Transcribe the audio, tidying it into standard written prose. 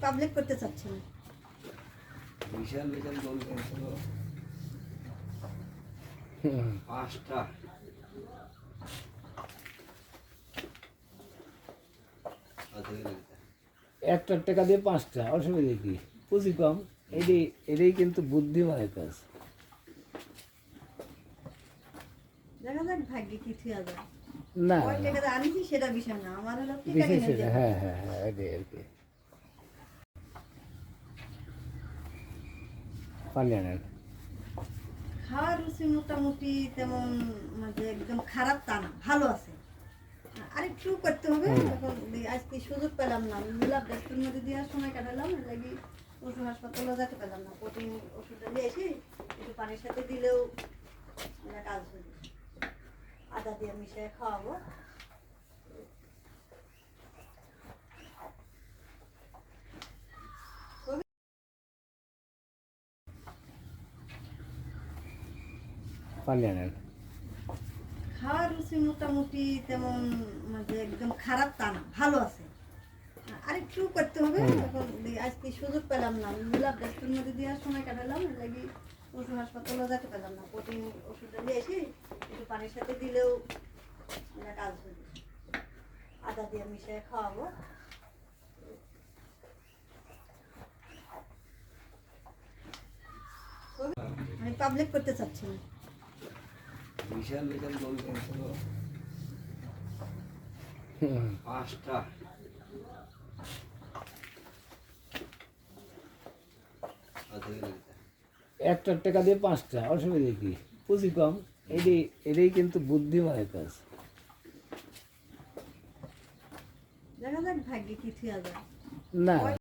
Public করতে চাচ্ছি না। বিশাল বিশাল গোল খেলছিল পাঁচটা। একটা টাকা দিয়ে পাঁচটা, অসুবিধা কি? পুঁজি কম, এটাই কিন্তু বুদ্ধিমানের কাজ। দেখা যাক ভাগ্যে কি থিয়া যায়। না কয় টাকা আনিছি সেটা বিষয় না, আমার হলো টিকা বিশেষ কিনে দেব। হ্যাঁ হ্যাঁ হ্যাঁ, এটাই আর কি। পানি আনেন। খাওয়ার রুচি মোটামুটি তেমন মানে একদম খারাপ তা না, ভালো আছে। আরেকটু করতে হবে। এখন আজকে সুযোগ পেলাম না, মিলাপ ব্যস্তের মধ্যে দিয়ে সময় কাটালাম, লাগি পশু হাসপাতালেও যেতে পেলাম না। প্রোটিন ওষুধটা নিয়ে এসে একটু পানির সাথে দিলেও কাজ হবে। আদা দিয়ে মিশিয়ে খাওয়াবো। পানি আনেন। খাওয়ার রুচি মোটামুটি তেমন মানে একদম খারাপ তা না, ভালো আছে। আরেকটু করতে হবে। এখন আজকে সুযোগ পেলাম না, মিলাপ ব্যস্তের মধ্যে দিয়ে সময় কাটালাম, লাগি পশু হাসপাতালেও যেতে পেলাম না। প্রোটিন ওষুধটা নিয়ে এসে একটু পানির সাথে দিলেও কাজ হবে। আদা দিয়ে মিশিয়ে খাওয়াবো। আমি পাবলিক করতে চাচ্ছি না। বিশাল বিশাল গোল খেলছিল পাঁচটা। একটা টাকা দিয়ে পাঁচটা, অসুবিধা কি? পুঁজি কম, এটাই কিন্তু বুদ্ধিমানের কাজ। দেখা যাক ভাগ্যে কি থিয়া যায়। না